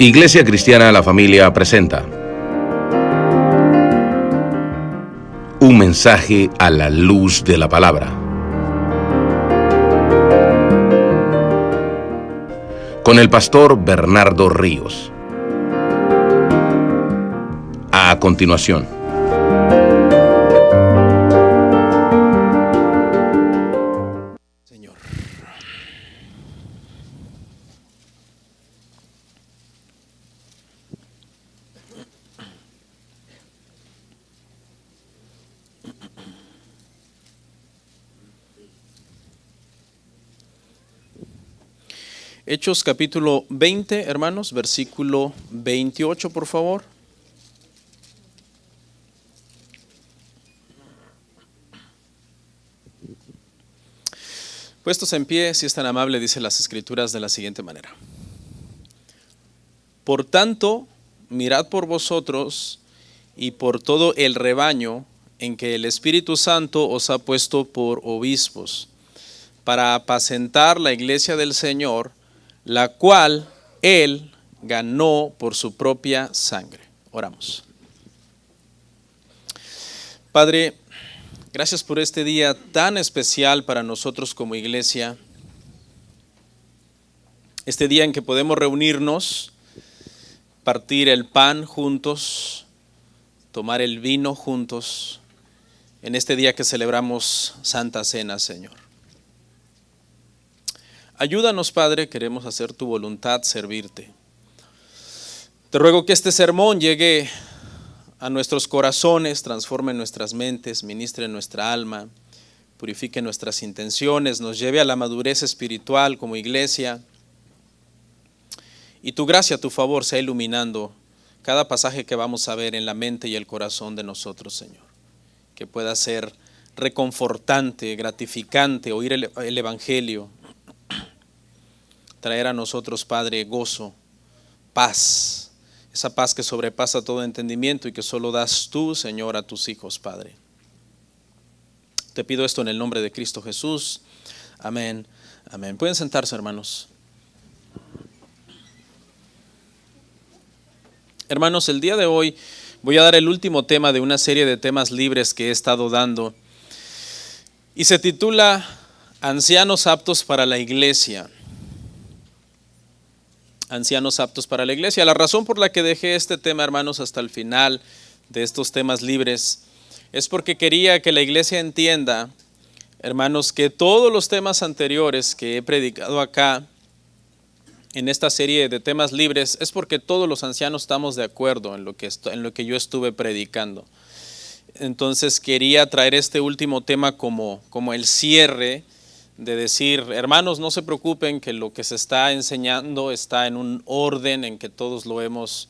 Iglesia Cristiana La Familia presenta un mensaje a la luz de la palabra, con el pastor Bernardo Ríos. A continuación. Señor. Hechos capítulo 20, hermanos, versículo 28, por favor. Puestos en pie, si es tan amable, dice las Escrituras de la siguiente manera. Por tanto, mirad por vosotros y por todo el rebaño en que el Espíritu Santo os ha puesto por obispos, para apacentar la iglesia del Señor, la cual Él ganó por su propia sangre. Oramos. Padre, gracias por este día tan especial para nosotros como iglesia. Este día en que podemos reunirnos, partir el pan juntos, tomar el vino juntos, en este día que celebramos Santa Cena, Señor. Ayúdanos, Padre, queremos hacer tu voluntad, servirte. Te ruego que este sermón llegue a nuestros corazones, transforme nuestras mentes, ministre nuestra alma, purifique nuestras intenciones, nos lleve a la madurez espiritual como iglesia. Y tu gracia, tu favor, sea iluminando cada pasaje que vamos a ver en la mente y el corazón de nosotros, Señor. Que pueda ser reconfortante, gratificante oír el Evangelio. Traer a nosotros, Padre, gozo, paz, esa paz que sobrepasa todo entendimiento y que solo das tú, Señor, a tus hijos, Padre. Te pido esto en el nombre de Cristo Jesús. Amén, amén. Pueden sentarse, hermanos. Hermanos, el día de hoy voy a dar el último tema de una serie de temas libres que he estado dando y se titula Ancianos aptos para la iglesia. Ancianos aptos para la iglesia. La razón por la que dejé este tema, hermanos, hasta el final de estos temas libres es porque quería que la iglesia entienda, hermanos, que todos los temas anteriores que he predicado acá en esta serie de temas libres es porque todos los ancianos estamos de acuerdo en lo que yo estuve predicando. Entonces quería traer este último tema como el cierre de decir, hermanos, no se preocupen que lo que se está enseñando está en un orden en que todos lo hemos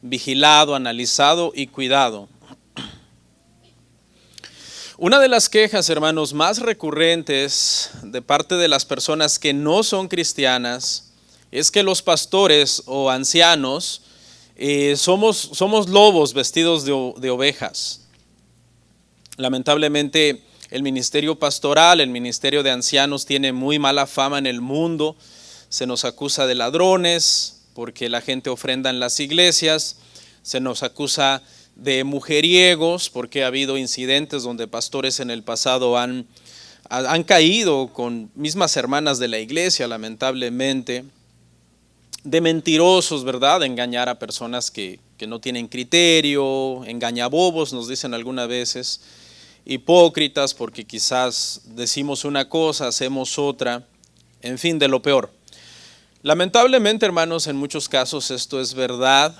vigilado, analizado y cuidado. Una de las quejas, hermanos, más recurrentes de parte de las personas que no son cristianas es que los pastores o ancianos somos lobos vestidos de ovejas. Lamentablemente, el ministerio pastoral, el ministerio de ancianos tiene muy mala fama en el mundo. Se nos acusa de ladrones porque la gente ofrenda en las iglesias. Se nos acusa de mujeriegos porque ha habido incidentes donde pastores en el pasado han caído con mismas hermanas de la iglesia, lamentablemente. De mentirosos, ¿verdad? De engañar a personas que no tienen criterio, engañabobos, nos dicen algunas veces. Hipócritas porque quizás decimos una cosa, hacemos otra, en fin, de lo peor. Lamentablemente, hermanos, en muchos casos esto es verdad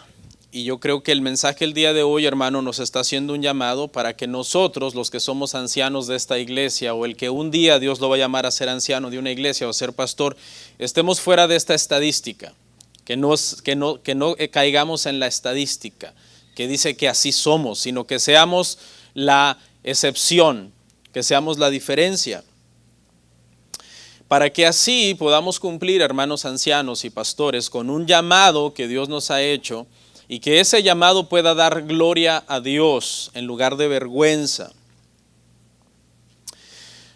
y yo creo que el mensaje el día de hoy, hermano, nos está haciendo un llamado para que nosotros, los que somos ancianos de esta iglesia o el que un día Dios lo va a llamar a ser anciano de una iglesia o ser pastor, estemos fuera de esta estadística, que no caigamos en la estadística que dice que así somos, sino que seamos la excepción, que seamos la diferencia, para que así podamos cumplir, hermanos ancianos y pastores, con un llamado que Dios nos ha hecho y que ese llamado pueda dar gloria a Dios en lugar de vergüenza.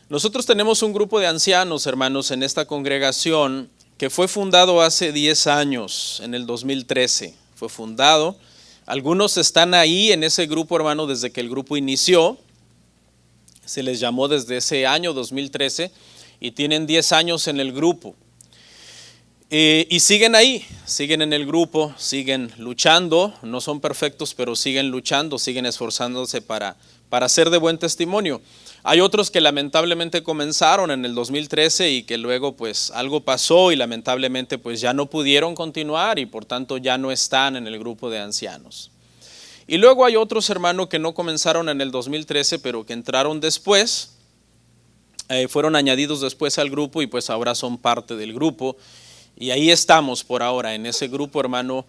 Nosotros tenemos un grupo de ancianos, hermanos, en esta congregación que fue fundado hace 10 años, en el 2013. Fue fundado. Algunos están ahí en ese grupo, hermano, desde que el grupo inició. Se les llamó desde ese año 2013 y tienen 10 años en el grupo. Y siguen ahí, siguen en el grupo, siguen luchando. No son perfectos, pero siguen luchando, siguen esforzándose para ser de buen testimonio. Hay otros que lamentablemente comenzaron en el 2013 y que luego pues algo pasó y lamentablemente pues ya no pudieron continuar y por tanto ya no están en el grupo de ancianos. Y luego hay otros, hermanos, que no comenzaron en el 2013 pero que entraron después, fueron añadidos después al grupo y pues ahora son parte del grupo. Y ahí estamos por ahora en ese grupo, hermano,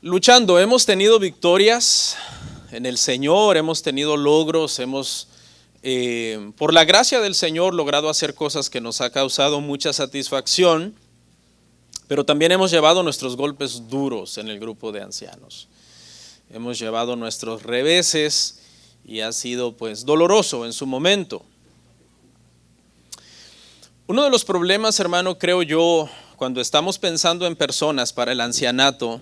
luchando. Hemos tenido victorias en el Señor, hemos tenido logros, hemos por la gracia del Señor logrado hacer cosas que nos ha causado mucha satisfacción, pero también hemos llevado nuestros golpes duros en el grupo de ancianos. Hemos llevado nuestros reveses y ha sido pues doloroso en su momento. Uno de los problemas, hermano, creo yo, cuando estamos pensando en personas para el ancianato,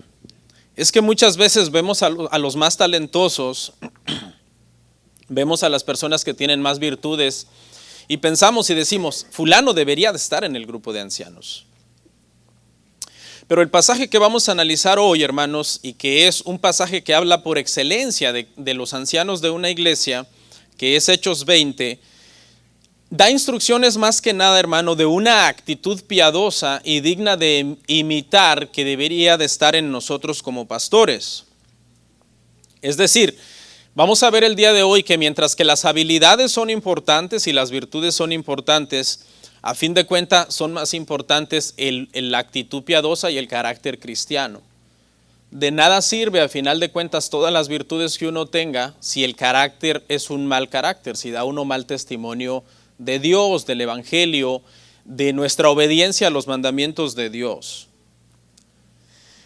es que muchas veces vemos a los más talentosos, vemos a las personas que tienen más virtudes y pensamos y decimos, fulano debería de estar en el grupo de ancianos. Pero el pasaje que vamos a analizar hoy, hermanos, y que es un pasaje que habla por excelencia de los ancianos de una iglesia, que es Hechos 20, da instrucciones más que nada, hermano, de una actitud piadosa y digna de imitar que debería de estar en nosotros como pastores. Es decir, vamos a ver el día de hoy que mientras que las habilidades son importantes y las virtudes son importantes, a fin de cuentas son más importantes la actitud piadosa y el carácter cristiano. De nada sirve a final de cuentas todas las virtudes que uno tenga si el carácter es un mal carácter, si da uno mal testimonio de Dios, del Evangelio, de nuestra obediencia a los mandamientos de Dios.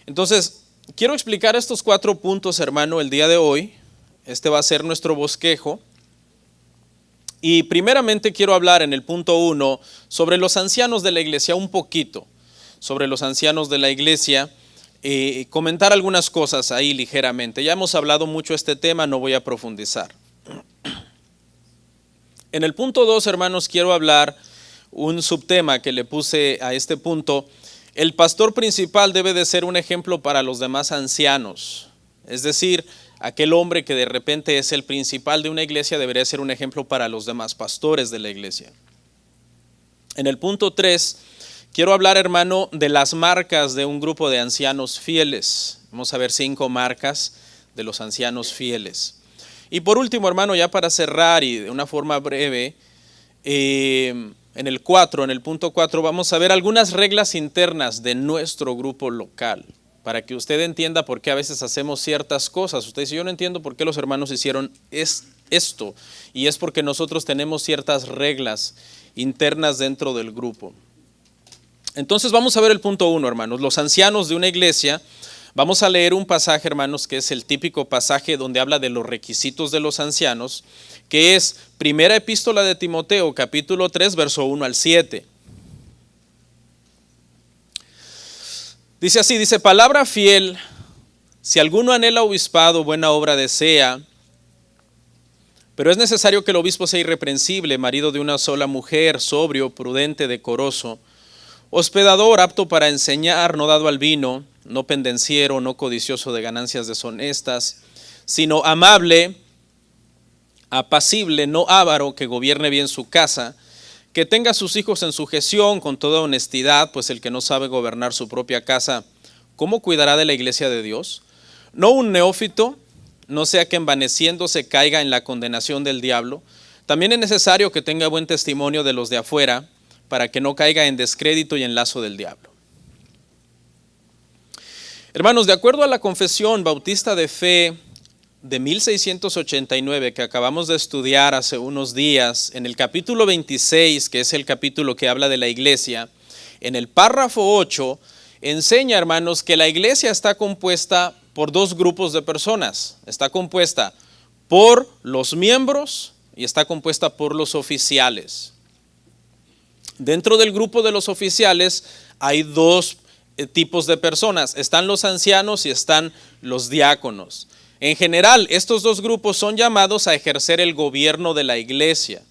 Entonces, quiero explicar estos 4 puntos, hermano, el día de hoy. Este va a ser nuestro bosquejo. Y primeramente quiero hablar en el punto 1 sobre los ancianos de la iglesia, un poquito sobre los ancianos de la iglesia, comentar algunas cosas ahí ligeramente. Ya hemos hablado mucho de este tema, no voy a profundizar. En el punto 2, hermanos, quiero hablar un subtema que le puse a este punto. El pastor principal debe de ser un ejemplo para los demás ancianos. Es decir, aquel hombre que de repente es el principal de una iglesia debería ser un ejemplo para los demás pastores de la iglesia. En el punto 3, quiero hablar, hermano, de las marcas de un grupo de ancianos fieles. Vamos a ver 5 marcas de los ancianos fieles. Y por último, hermano, ya para cerrar y de una forma breve, en el punto 4, vamos a ver algunas reglas internas de nuestro grupo local, para que usted entienda por qué a veces hacemos ciertas cosas. Usted dice, yo no entiendo por qué los hermanos hicieron esto, y es porque nosotros tenemos ciertas reglas internas dentro del grupo. Entonces vamos a ver el punto 1, hermanos, los ancianos de una iglesia. Vamos a leer un pasaje, hermanos, que es el típico pasaje donde habla de los requisitos de los ancianos, que es Primera Epístola de Timoteo, capítulo 3, verso 1 al 7. Dice así, dice, palabra fiel, si alguno anhela obispado, buena obra desea, pero es necesario que el obispo sea irreprensible, marido de una sola mujer, sobrio, prudente, decoroso, hospedador, apto para enseñar, no dado al vino, no pendenciero, no codicioso de ganancias deshonestas, sino amable, apacible, no avaro, que gobierne bien su casa, que tenga a sus hijos en sujeción con toda honestidad, pues el que no sabe gobernar su propia casa, ¿cómo cuidará de la iglesia de Dios? No un neófito, no sea que envaneciéndose caiga en la condenación del diablo. También es necesario que tenga buen testimonio de los de afuera, para que no caiga en descrédito y en lazo del diablo. Hermanos, de acuerdo a la Confesión Bautista de Fe de 1689 que acabamos de estudiar hace unos días, en el capítulo 26, que es el capítulo que habla de la iglesia, en el párrafo 8, enseña, hermanos, que la iglesia está compuesta por 2 grupos de personas. Está compuesta por los miembros y está compuesta por los oficiales. Dentro del grupo de los oficiales hay dos tipos de personas. Están los ancianos y están los diáconos. En general, estos dos grupos son llamados a ejercer el gobierno de la iglesia.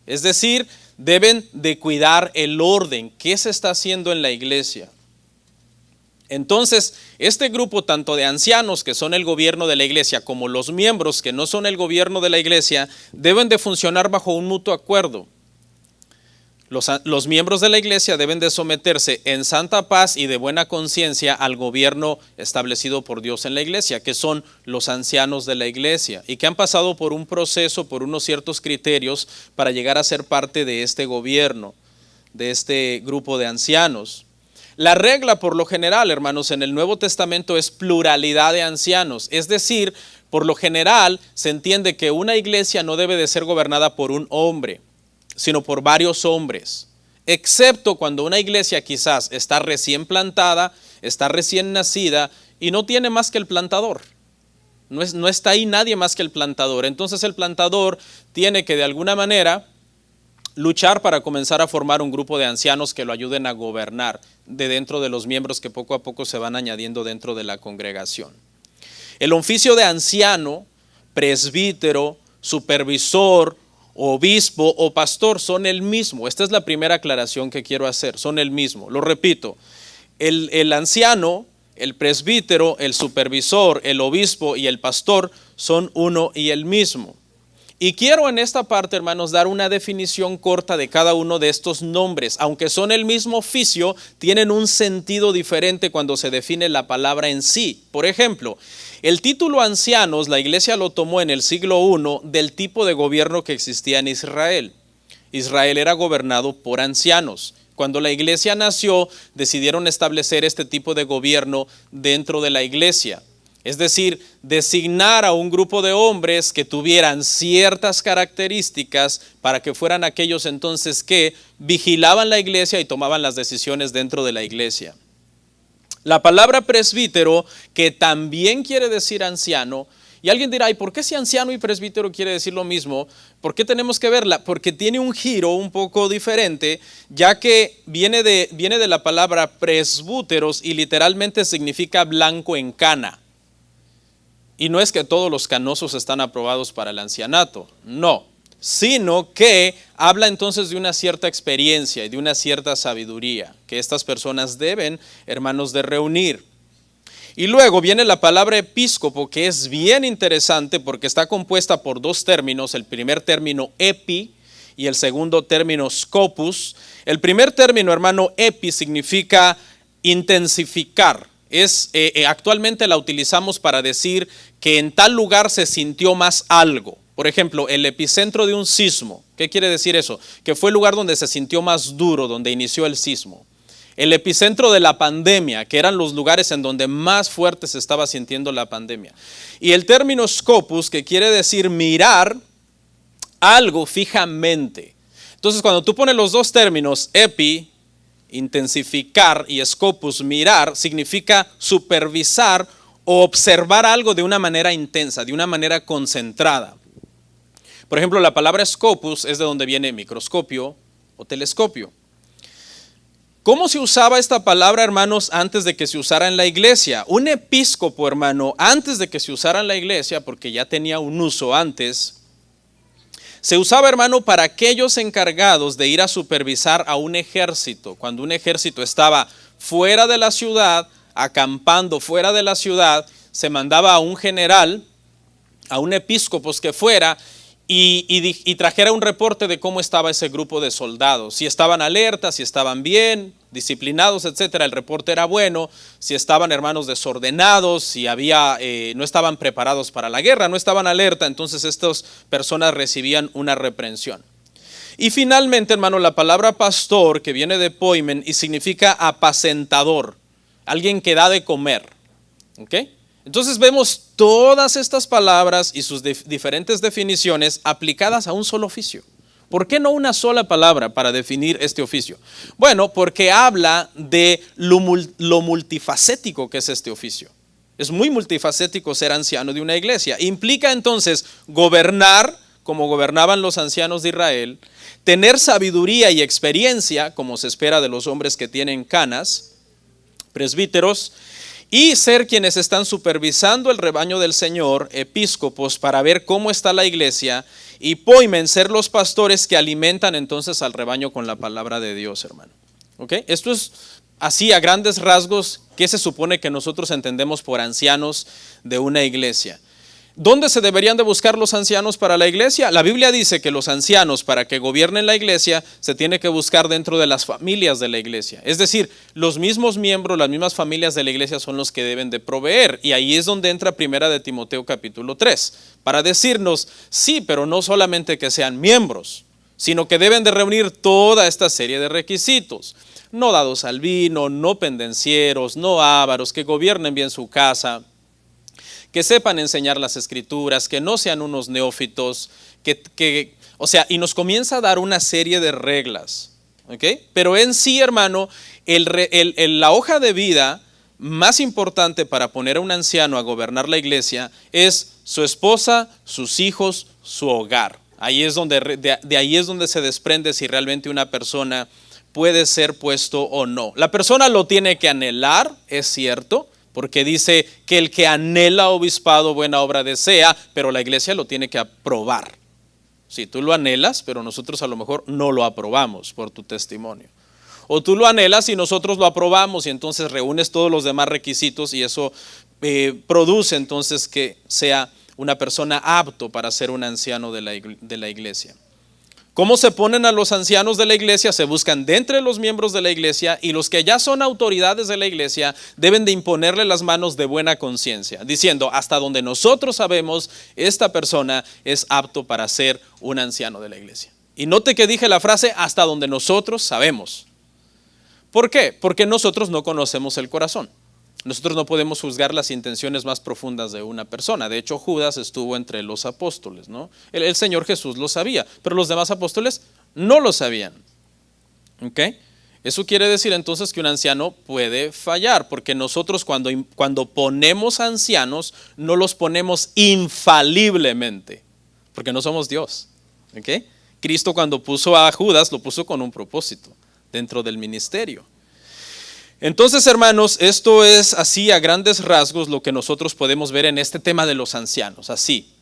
Es decir, deben de cuidar el orden. ¿Qué se está haciendo en la iglesia? Entonces, este grupo tanto de ancianos que son el gobierno de la iglesia como los miembros que no son el gobierno de la iglesia deben de funcionar bajo un mutuo acuerdo. Los miembros de la iglesia deben de someterse en santa paz y de buena conciencia al gobierno establecido por Dios en la iglesia, que son los ancianos de la iglesia y que han pasado por un proceso, por unos ciertos criterios para llegar a ser parte de este gobierno, de este grupo de ancianos. La regla por lo general, hermanos, en el Nuevo Testamento es pluralidad de ancianos, es decir, por lo general se entiende que una iglesia no debe de ser gobernada por un hombre, sino por varios hombres, excepto cuando una iglesia quizás está recién plantada, está recién nacida y no tiene más que el plantador. No está ahí nadie más que el plantador. Entonces el plantador tiene que de alguna manera luchar para comenzar a formar un grupo de ancianos que lo ayuden a gobernar de dentro de los miembros que poco a poco se van añadiendo dentro de la congregación. El oficio de anciano, presbítero, supervisor, obispo o pastor son el mismo. Esta es la primera aclaración que quiero hacer, son el mismo. Lo repito, el anciano, el presbítero, el supervisor, el obispo y el pastor son uno y el mismo. Y quiero en esta parte, hermanos, dar una definición corta de cada uno de estos nombres. Aunque son el mismo oficio, tienen un sentido diferente cuando se define la palabra en sí. Por ejemplo, el título ancianos, la iglesia lo tomó en el siglo I del tipo de gobierno que existía en Israel. Israel era gobernado por ancianos. Cuando la iglesia nació, decidieron establecer este tipo de gobierno dentro de la iglesia. Es decir, designar a un grupo de hombres que tuvieran ciertas características para que fueran aquellos entonces que vigilaban la iglesia y tomaban las decisiones dentro de la iglesia. La palabra presbítero, que también quiere decir anciano, y alguien dirá, ¿y por qué si anciano y presbítero quiere decir lo mismo? ¿Por qué tenemos que verla? Porque tiene un giro un poco diferente, ya que viene de la palabra presbúteros y literalmente significa blanco en cana. Y no es que todos los canosos están aprobados para el ancianato, no, sino que habla entonces de una cierta experiencia y de una cierta sabiduría que estas personas deben, hermanos, de reunir. Y luego viene la palabra episcopo, que es bien interesante porque está compuesta por dos términos, el primer término epi y el segundo término scopus. El primer término, hermano, epi significa intensificar. Actualmente la utilizamos para decir que en tal lugar se sintió más algo. Por ejemplo, el epicentro de un sismo. ¿Qué quiere decir eso? Que fue el lugar donde se sintió más duro, donde inició el sismo. El epicentro de la pandemia, que eran los lugares en donde más fuerte se estaba sintiendo la pandemia. Y el término scopus, que quiere decir mirar algo fijamente. Entonces, cuando tú pones los dos términos, epi, intensificar, y scopus, mirar, significa supervisar o observar algo de una manera intensa, de una manera concentrada. Por ejemplo, la palabra scopus es de donde viene microscopio o telescopio. ¿Cómo se usaba esta palabra, hermanos, antes de que se usara en la iglesia? Un episcopo, hermano, antes de que se usara en la iglesia, porque ya tenía un uso antes, se usaba, hermano, para aquellos encargados de ir a supervisar a un ejército. Cuando un ejército estaba fuera de la ciudad, acampando fuera de la ciudad, se mandaba a un general, a un episcopo que fuera y trajera un reporte de cómo estaba ese grupo de soldados. Si estaban alertas, si estaban bien, disciplinados, etcétera. El reporte era bueno. Si estaban, hermanos, desordenados, si no estaban preparados para la guerra, no estaban alerta, entonces estas personas recibían una reprensión. Y finalmente, hermano, la palabra pastor, que viene de poimen y significa apacentador, alguien que da de comer. ¿Ok? Entonces vemos todas estas palabras y sus diferentes definiciones aplicadas a un solo oficio. ¿Por qué no una sola palabra para definir este oficio? Bueno, porque habla de lo multifacético que es este oficio. Es muy multifacético ser anciano de una iglesia. Implica entonces gobernar como gobernaban los ancianos de Israel, tener sabiduría y experiencia, como se espera de los hombres que tienen canas, presbíteros, y ser quienes están supervisando el rebaño del Señor, episcopos, para ver cómo está la iglesia, y poimen, ser los pastores que alimentan entonces al rebaño con la palabra de Dios, hermano. ¿Ok? Esto es así a grandes rasgos qué se supone que nosotros entendemos por ancianos de una iglesia. ¿Dónde se deberían de buscar los ancianos para la iglesia? La Biblia dice que los ancianos, para que gobiernen la iglesia, se tiene que buscar dentro de las familias de la iglesia. Es decir, los mismos miembros, las mismas familias de la iglesia son los que deben de proveer. Y ahí es donde entra Primera de Timoteo capítulo 3, para decirnos, sí, pero no solamente que sean miembros, sino que deben de reunir toda esta serie de requisitos. No dados al vino, no pendencieros, no ávaros, que gobiernen bien su casa, que sepan enseñar las escrituras, que no sean unos neófitos, y nos comienza a dar una serie de reglas, ¿ok? Pero en sí, hermano, la hoja de vida más importante para poner a un anciano a gobernar la iglesia es su esposa, sus hijos, su hogar. Ahí es de ahí es donde se desprende si realmente una persona puede ser puesto o no. La persona lo tiene que anhelar, es cierto, porque dice que el que anhela obispado buena obra desea, pero la iglesia lo tiene que aprobar. Si tú lo anhelas, pero nosotros a lo mejor no lo aprobamos por tu testimonio. O tú lo anhelas y nosotros lo aprobamos y entonces reúnes todos los demás requisitos y eso produce entonces que sea una persona apto para ser un anciano de la iglesia. ¿Cómo se ponen a los ancianos de la iglesia? Se buscan de entre los miembros de la iglesia y los que ya son autoridades de la iglesia deben de imponerle las manos de buena conciencia, diciendo hasta donde nosotros sabemos esta persona es apto para ser un anciano de la iglesia. Y note que dije la frase hasta donde nosotros sabemos. ¿Por qué? Porque nosotros no conocemos el corazón. Nosotros no podemos juzgar las intenciones más profundas de una persona. De hecho, Judas estuvo entre los apóstoles, ¿no? El Señor Jesús lo sabía, pero los demás apóstoles no lo sabían. ¿Ok? Eso quiere decir entonces que un anciano puede fallar, porque nosotros cuando ponemos ancianos, no los ponemos infaliblemente, porque no somos Dios. ¿Ok? Cristo cuando puso a Judas, lo puso con un propósito dentro del ministerio. Entonces, hermanos, esto es así a grandes rasgos lo que nosotros podemos ver en este tema de los ancianos, así,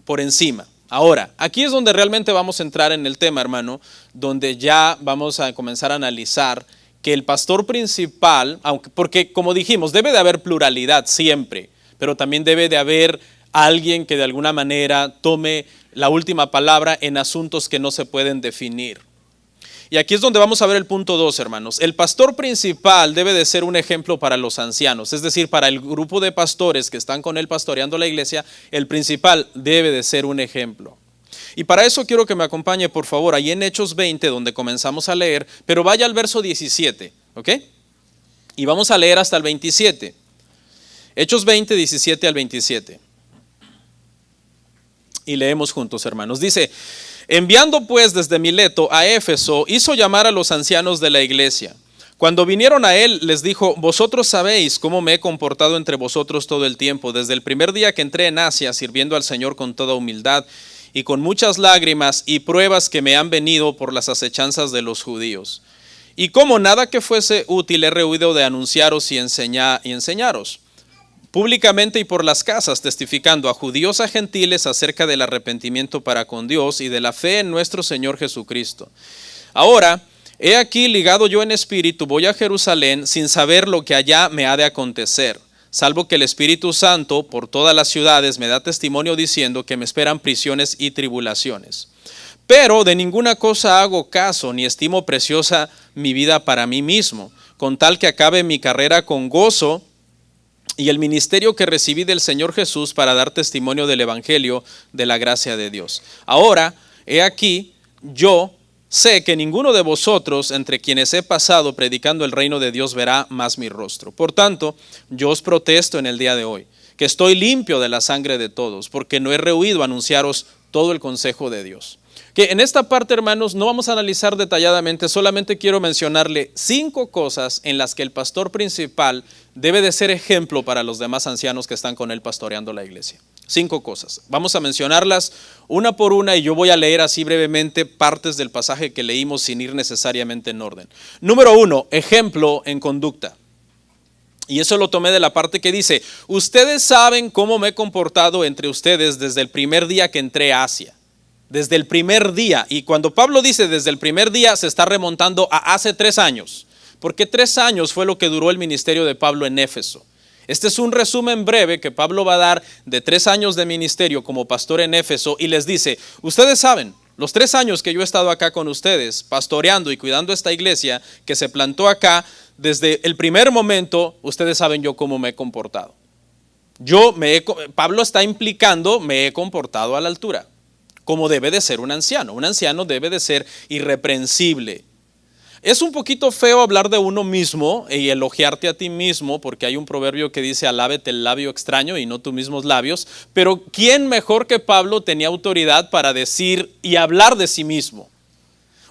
por encima. Ahora, aquí es donde realmente vamos a entrar en el tema, hermano, donde ya vamos a comenzar a analizar que el pastor principal, porque como dijimos, debe de haber pluralidad siempre, pero también debe de haber alguien que de alguna manera tome la última palabra en asuntos que no se pueden definir. Y aquí es donde vamos a ver el punto 2, hermanos. El pastor principal debe de ser un ejemplo para los ancianos, es decir, para el grupo de pastores que están con él pastoreando la iglesia, el principal debe de ser un ejemplo. Y para eso quiero que me acompañe, por favor, ahí en Hechos 20, donde comenzamos a leer, pero vaya al verso 17, ¿ok? Y vamos a leer hasta el 27. Hechos 20, 17 al 27. Y leemos juntos, hermanos. Dice: enviando pues desde Mileto a Éfeso, hizo llamar a los ancianos de la iglesia. Cuando vinieron a él, les dijo: vosotros sabéis cómo me he comportado entre vosotros todo el tiempo, desde el primer día que entré en Asia, sirviendo al Señor con toda humildad y con muchas lágrimas y pruebas que me han venido por las acechanzas de los judíos. Y como nada que fuese útil he rehuido de anunciaros y enseñaros públicamente y por las casas, testificando a judíos, a gentiles acerca del arrepentimiento para con Dios y de la fe en nuestro Señor Jesucristo. Ahora, he aquí ligado yo en espíritu, voy a Jerusalén sin saber lo que allá me ha de acontecer, salvo que el Espíritu Santo por todas las ciudades me da testimonio diciendo que me esperan prisiones y tribulaciones. Pero de ninguna cosa hago caso, ni estimo preciosa mi vida para mí mismo, con tal que acabe mi carrera con gozo y el ministerio que recibí del Señor Jesús para dar testimonio del evangelio de la gracia de Dios. Ahora, he aquí, yo sé que ninguno de vosotros entre quienes he pasado predicando el reino de Dios verá más mi rostro. Por tanto, yo os protesto en el día de hoy, que estoy limpio de la sangre de todos, porque no he rehuido anunciaros todo el consejo de Dios. Que en esta parte, hermanos, no vamos a analizar detalladamente, solamente quiero mencionarle 5 cosas en las que el pastor principal debe de ser ejemplo para los demás ancianos que están con él pastoreando la iglesia. 5 cosas. Vamos a mencionarlas una por una y yo voy a leer así brevemente partes del pasaje que leímos sin ir necesariamente en orden. Número 1, ejemplo en conducta. Y eso lo tomé de la parte que dice, ustedes saben cómo me he comportado entre ustedes desde el primer día que entré a Asia. Desde el primer día. Y cuando Pablo dice desde el primer día, se está remontando a hace 3 años. Porque 3 años fue lo que duró el ministerio de Pablo en Éfeso. Este es un resumen breve que Pablo va a dar de 3 años de ministerio como pastor en Éfeso y les dice, ustedes saben, los 3 años que yo he estado acá con ustedes, pastoreando y cuidando esta iglesia que se plantó acá, desde el primer momento, ustedes saben yo cómo me he comportado. Pablo está implicando, me he comportado a la altura, como debe de ser un anciano. Un anciano debe de ser irreprensible. Es un poquito feo hablar de uno mismo y elogiarte a ti mismo, porque hay un proverbio que dice, alábete el labio extraño y no tus mismos labios, pero ¿quién mejor que Pablo tenía autoridad para decir y hablar de sí mismo?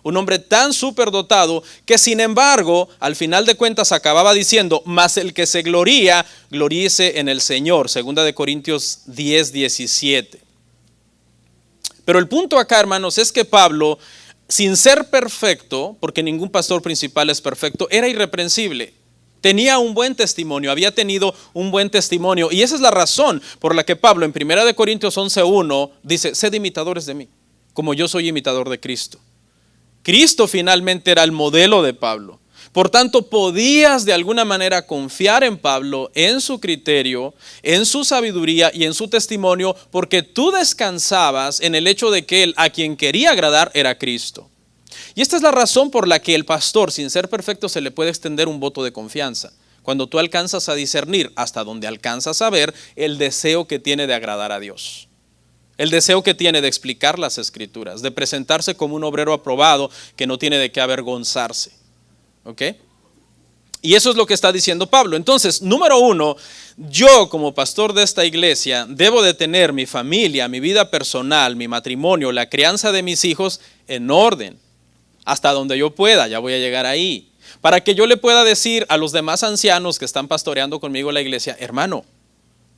Un hombre tan superdotado que sin embargo, al final de cuentas acababa diciendo, mas el que se gloría, gloríese en el Señor. 2 Corintios 10:17. Pero el punto acá, hermanos, es que Pablo, sin ser perfecto, porque ningún pastor principal es perfecto, era irreprensible. Tenía un buen testimonio, había tenido un buen testimonio. Y esa es la razón por la que Pablo en 1 Corintios 11:1 dice, sed imitadores de mí, como yo soy imitador de Cristo. Cristo finalmente era el modelo de Pablo. Por tanto, podías de alguna manera confiar en Pablo, en su criterio, en su sabiduría y en su testimonio, porque tú descansabas en el hecho de que él a quien quería agradar era Cristo. Y esta es la razón por la que el pastor, sin ser perfecto, se le puede extender un voto de confianza. Cuando tú alcanzas a discernir, hasta donde alcanzas a ver, el deseo que tiene de agradar a Dios. El deseo que tiene de explicar las Escrituras, de presentarse como un obrero aprobado que no tiene de qué avergonzarse. ¿Ok? Y eso es lo que está diciendo Pablo. Entonces, número 1, yo como pastor de esta iglesia debo de tener mi familia, mi vida personal, mi matrimonio, la crianza de mis hijos en orden. Hasta donde yo pueda, ya voy a llegar ahí. Para que yo le pueda decir a los demás ancianos que están pastoreando conmigo la iglesia, hermano,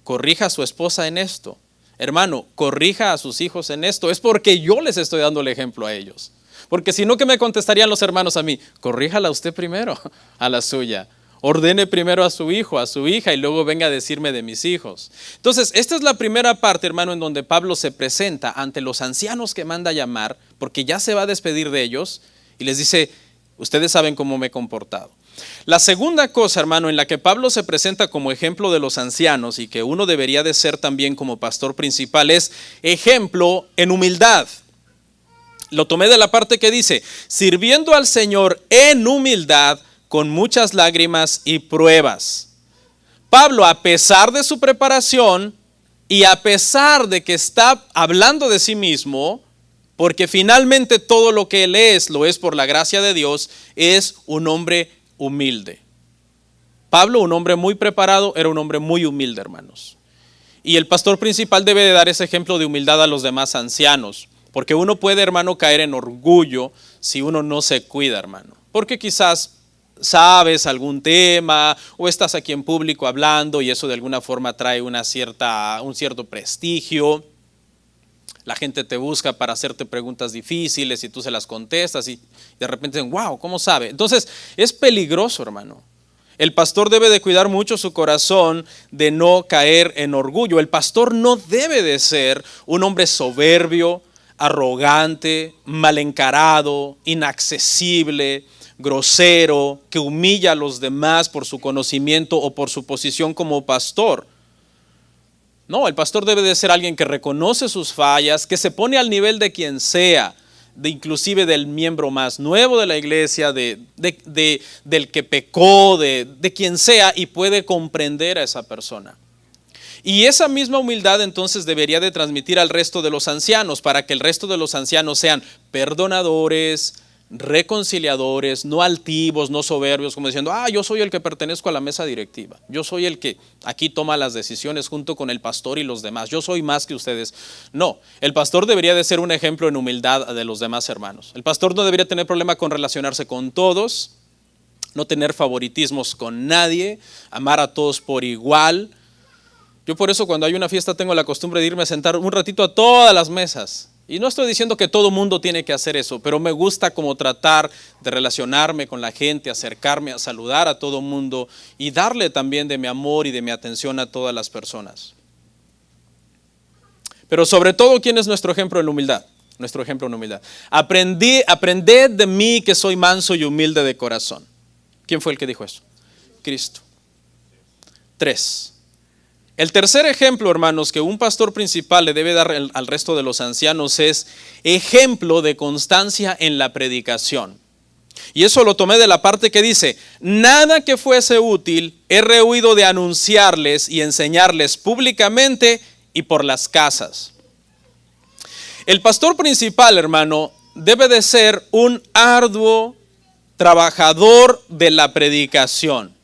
corrija a su esposa en esto. Hermano, corrija a sus hijos en esto. Es porque yo les estoy dando el ejemplo a ellos. Porque si no, ¿qué me contestarían los hermanos a mí? Corríjala usted primero, a la suya. Ordene primero a su hijo, a su hija y luego venga a decirme de mis hijos. Entonces, esta es la primera parte, hermano, en donde Pablo se presenta ante los ancianos que manda llamar, porque ya se va a despedir de ellos y les dice, ustedes saben cómo me he comportado. La segunda cosa, hermano, en la que Pablo se presenta como ejemplo de los ancianos y que uno debería de ser también como pastor principal es ejemplo en humildad. Lo tomé de la parte que dice, sirviendo al Señor en humildad con muchas lágrimas y pruebas. Pablo, a pesar de su preparación y a pesar de que está hablando de sí mismo, porque finalmente todo lo que él es, lo es por la gracia de Dios, es un hombre humilde. Pablo, un hombre muy preparado, era un hombre muy humilde, hermanos. Y el pastor principal debe de dar ese ejemplo de humildad a los demás ancianos. Porque uno puede, hermano, caer en orgullo si uno no se cuida, hermano. Porque quizás sabes algún tema o estás aquí en público hablando y eso de alguna forma trae un cierto prestigio. La gente te busca para hacerte preguntas difíciles y tú se las contestas y de repente dicen, wow, ¿cómo sabe? Entonces es peligroso, hermano. El pastor debe de cuidar mucho su corazón de no caer en orgullo. El pastor no debe de ser un hombre soberbio, arrogante, mal encarado, inaccesible, grosero, que humilla a los demás por su conocimiento o por su posición como pastor. No, el pastor debe de ser alguien que reconoce sus fallas, que se pone al nivel de quien sea, inclusive del miembro más nuevo de la iglesia, del que pecó, de quien sea, y puede comprender a esa persona. Y esa misma humildad entonces debería de transmitir al resto de los ancianos, para que el resto de los ancianos sean perdonadores, reconciliadores, no altivos, no soberbios, como diciendo, yo soy el que pertenezco a la mesa directiva, yo soy el que aquí toma las decisiones junto con el pastor y los demás, yo soy más que ustedes. No, el pastor debería de ser un ejemplo en humildad de los demás hermanos. El pastor no debería tener problema con relacionarse con todos, no tener favoritismos con nadie, amar a todos por igual. Yo por eso cuando hay una fiesta tengo la costumbre de irme a sentar un ratito a todas las mesas. Y no estoy diciendo que todo mundo tiene que hacer eso, pero me gusta como tratar de relacionarme con la gente, acercarme a saludar a todo mundo y darle también de mi amor y de mi atención a todas las personas. Pero sobre todo, ¿quién es nuestro ejemplo en la humildad? Nuestro ejemplo en humildad. Aprended de mí que soy manso y humilde de corazón. ¿Quién fue el que dijo eso? Cristo. 3. El tercer ejemplo, hermanos, que un pastor principal le debe dar al resto de los ancianos es ejemplo de constancia en la predicación. Y eso lo tomé de la parte que dice: nada que fuese útil he rehuido de anunciarles y enseñarles públicamente y por las casas. El pastor principal, hermano, debe de ser un arduo trabajador de la predicación.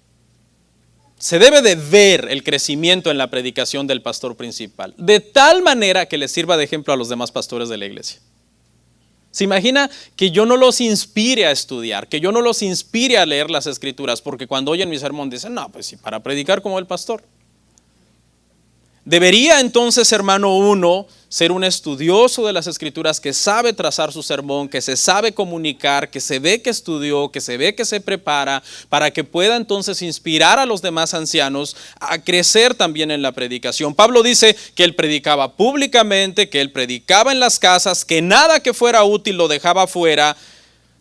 Se debe de ver el crecimiento en la predicación del pastor principal, de tal manera que le sirva de ejemplo a los demás pastores de la iglesia. ¿Se imagina que yo no los inspire a estudiar, que yo no los inspire a leer las escrituras? Porque cuando oyen mi sermón dicen, no, pues sí, para predicar como el pastor. Debería entonces, hermano, uno ser un estudioso de las escrituras que sabe trazar su sermón, que se sabe comunicar, que se ve que estudió, que se ve que se prepara, para que pueda entonces inspirar a los demás ancianos a crecer también en la predicación. Pablo dice que él predicaba públicamente, que él predicaba en las casas, que nada que fuera útil lo dejaba fuera.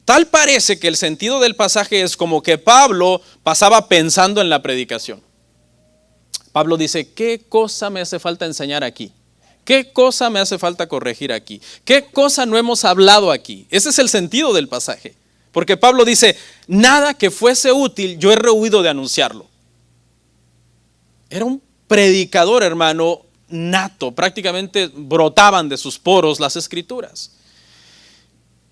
Tal parece que el sentido del pasaje es como que Pablo pasaba pensando en la predicación. Pablo dice, ¿qué cosa me hace falta enseñar aquí? ¿Qué cosa me hace falta corregir aquí? ¿Qué cosa no hemos hablado aquí? Ese es el sentido del pasaje. Porque Pablo dice, nada que fuese útil yo he rehuido de anunciarlo. Era un predicador, hermano, nato. Prácticamente brotaban de sus poros las escrituras.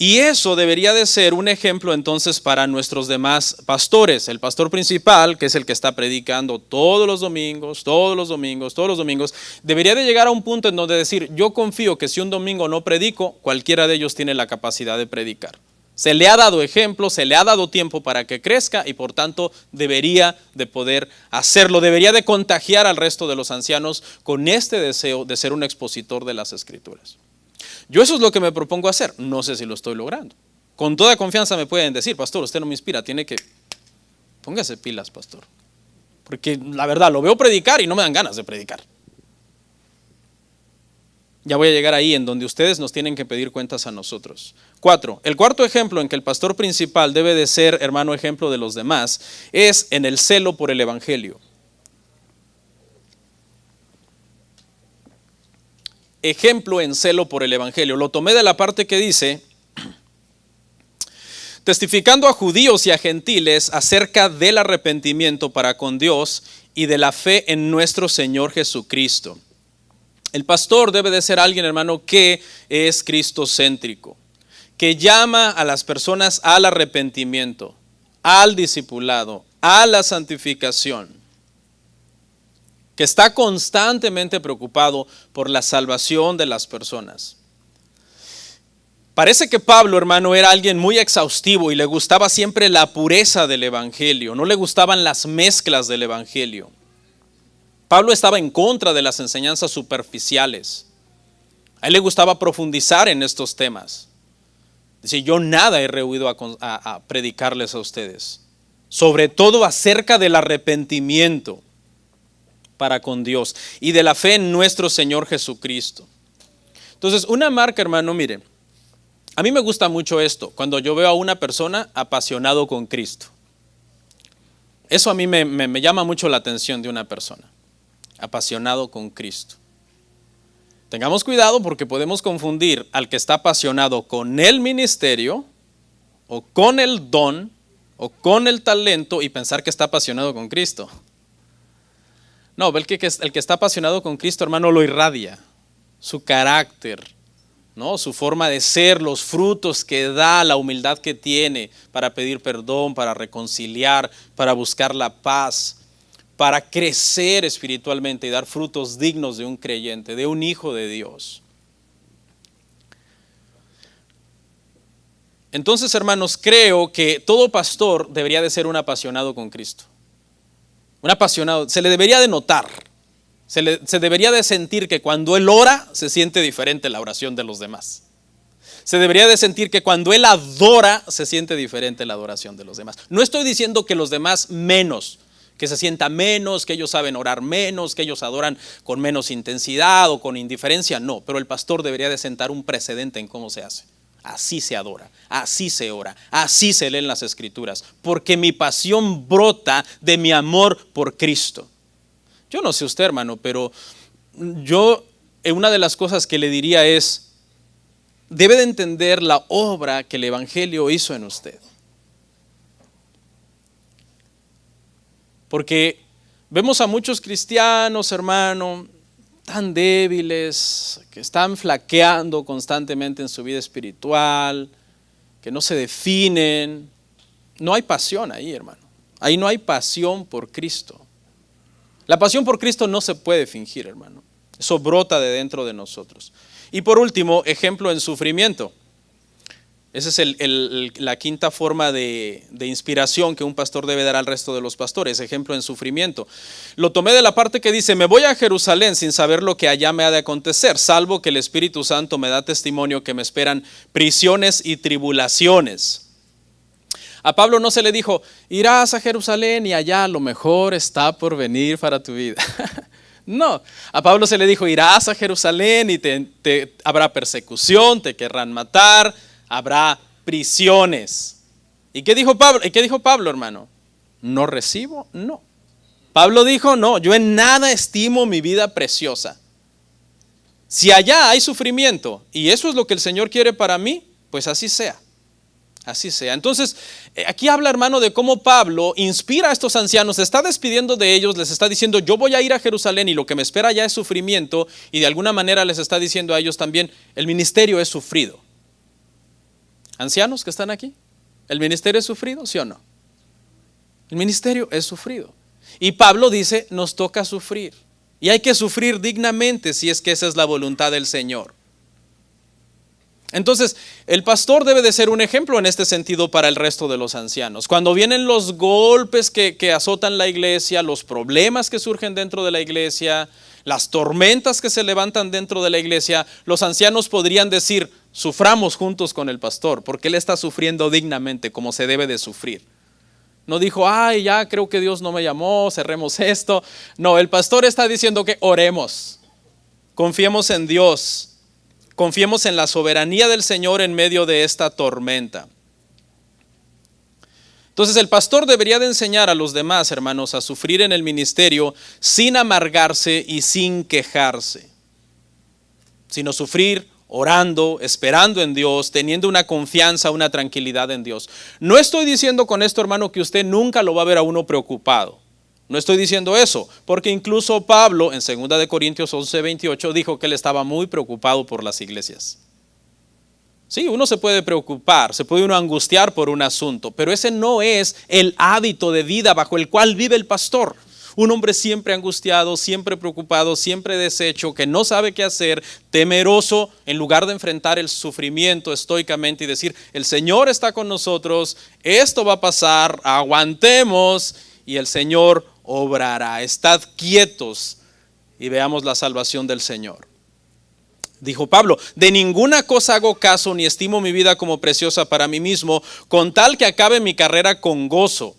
Y eso debería de ser un ejemplo entonces para nuestros demás pastores. El pastor principal, que es el que está predicando todos los domingos, debería de llegar a un punto en donde decir, yo confío que si un domingo no predico, cualquiera de ellos tiene la capacidad de predicar. Se le ha dado ejemplo, se le ha dado tiempo para que crezca y por tanto debería de poder hacerlo. Debería de contagiar al resto de los ancianos con este deseo de ser un expositor de las escrituras. Yo eso es lo que me propongo hacer. No sé si lo estoy logrando. Con toda confianza me pueden decir, pastor, usted no me inspira, tiene que... Póngase pilas, pastor. Porque la verdad, lo veo predicar y no me dan ganas de predicar. Ya voy a llegar ahí en donde ustedes nos tienen que pedir cuentas a nosotros. 4. El cuarto ejemplo en que el pastor principal debe de ser, hermano, ejemplo de los demás, es en el celo por el evangelio. Ejemplo en celo por el evangelio. Lo tomé de la parte que dice, testificando a judíos y a gentiles acerca del arrepentimiento para con Dios y de la fe en nuestro Señor Jesucristo. El pastor debe de ser alguien, hermano, que es cristocéntrico, que llama a las personas al arrepentimiento, al discipulado, a la santificación, que está constantemente preocupado por la salvación de las personas. Parece que Pablo, hermano, era alguien muy exhaustivo y le gustaba siempre la pureza del evangelio, no le gustaban las mezclas del evangelio. Pablo estaba en contra de las enseñanzas superficiales. A él le gustaba profundizar en estos temas. Dice, yo nada he rehuido a predicarles a ustedes, sobre todo acerca del arrepentimiento para con Dios y de la fe en nuestro Señor Jesucristo. Entonces, una marca, hermano, mire, a mí me gusta mucho esto, cuando yo veo a una persona apasionado con Cristo. Eso a mí me llama mucho la atención de una persona, apasionado con Cristo. Tengamos cuidado porque podemos confundir al que está apasionado con el ministerio o con el don o con el talento y pensar que está apasionado con Cristo. No, el que está apasionado con Cristo, hermano, lo irradia, su carácter, ¿no? Su forma de ser, los frutos que da, la humildad que tiene para pedir perdón, para reconciliar, para buscar la paz, para crecer espiritualmente y dar frutos dignos de un creyente, de un hijo de Dios. Entonces, hermanos, creo que todo pastor debería de ser un apasionado con Cristo. Un apasionado, se le debería de notar. Se debería de sentir que cuando él ora, se siente diferente la oración de los demás. Se debería de sentir que cuando él adora, se siente diferente la adoración de los demás. No estoy diciendo que los demás menos, que se sienta menos, que ellos saben orar menos, que ellos adoran con menos intensidad o con indiferencia, no. Pero el pastor debería de sentar un precedente en cómo se hace. Así se adora, así se ora, así se leen las escrituras, porque mi pasión brota de mi amor por Cristo. Yo no sé usted, hermano, pero yo una de las cosas que le diría es, debe de entender la obra que el Evangelio hizo en usted. Porque vemos a muchos cristianos, hermano, tan débiles, que están flaqueando constantemente en su vida espiritual, que no se definen. No hay pasión ahí, hermano. Ahí no hay pasión por Cristo. La pasión por Cristo no se puede fingir, hermano. Eso brota de dentro de nosotros. Y por último, ejemplo en sufrimiento. Esa es la quinta forma de inspiración que un pastor debe dar al resto de los pastores, ejemplo en sufrimiento. Lo tomé de la parte que dice, me voy a Jerusalén sin saber lo que allá me ha de acontecer, salvo que el Espíritu Santo me da testimonio que me esperan prisiones y tribulaciones. A Pablo no se le dijo, irás a Jerusalén y allá lo mejor está por venir para tu vida. No, a Pablo se le dijo, irás a Jerusalén y habrá persecución, te querrán matar, habrá prisiones. ¿Y qué dijo Pablo, hermano? ¿No recibo? No. Pablo dijo, no, yo en nada estimo mi vida preciosa. Si allá hay sufrimiento y eso es lo que el Señor quiere para mí, pues así sea. Así sea. Entonces, aquí habla, hermano, de cómo Pablo inspira a estos ancianos, se está despidiendo de ellos, les está diciendo, yo voy a ir a Jerusalén y lo que me espera allá es sufrimiento, y de alguna manera les está diciendo a ellos también, el ministerio es sufrido. Ancianos que están aquí, ¿el ministerio es sufrido? ¿Sí o no? El ministerio es sufrido. Y Pablo dice, nos toca sufrir. Y hay que sufrir dignamente si es que esa es la voluntad del Señor. Entonces, el pastor debe de ser un ejemplo en este sentido para el resto de los ancianos. Cuando vienen los golpes que azotan la iglesia, los problemas que surgen dentro de la iglesia, las tormentas que se levantan dentro de la iglesia, los ancianos podrían decir, suframos juntos con el pastor, porque él está sufriendo dignamente como se debe de sufrir. No dijo, ay, ya creo que Dios no me llamó, cerremos esto. No, el pastor está diciendo que oremos, confiemos en Dios. Confiemos en la soberanía del Señor en medio de esta tormenta. Entonces el pastor debería de enseñar a los demás, hermanos, a sufrir en el ministerio sin amargarse y sin quejarse, sino sufrir orando, esperando en Dios, teniendo una confianza, una tranquilidad en Dios. No estoy diciendo con esto, hermano, que usted nunca lo va a ver a uno preocupado. No estoy diciendo eso, porque incluso Pablo en 2 Corintios 11:28 dijo que él estaba muy preocupado por las iglesias. Sí, uno se puede preocupar, se puede uno angustiar por un asunto, pero ese no es el hábito de vida bajo el cual vive el pastor. Un hombre siempre angustiado, siempre preocupado, siempre deshecho, que no sabe qué hacer, temeroso, en lugar de enfrentar el sufrimiento estoicamente y decir, el Señor está con nosotros, esto va a pasar, aguantemos y el Señor obrará. Estad quietos y veamos la salvación del Señor. Dijo Pablo, de ninguna cosa hago caso ni estimo mi vida como preciosa para mí mismo, con tal que acabe mi carrera con gozo.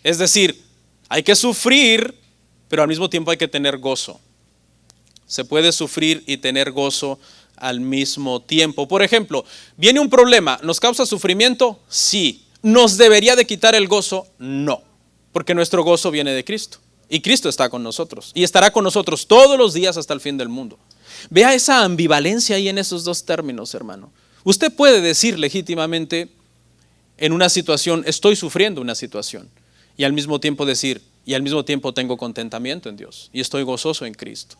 Es decir, hay que sufrir, pero al mismo tiempo hay que tener gozo. Se puede sufrir y tener gozo al mismo tiempo. Por ejemplo, viene un problema, ¿nos causa sufrimiento? Sí. ¿Nos debería de quitar el gozo? No. Porque nuestro gozo viene de Cristo. Y Cristo está con nosotros. Y estará con nosotros todos los días hasta el fin del mundo. Vea esa ambivalencia ahí en esos dos términos, hermano. Usted puede decir legítimamente en una situación, estoy sufriendo una situación. Y al mismo tiempo decir, y al mismo tiempo tengo contentamiento en Dios. Y estoy gozoso en Cristo.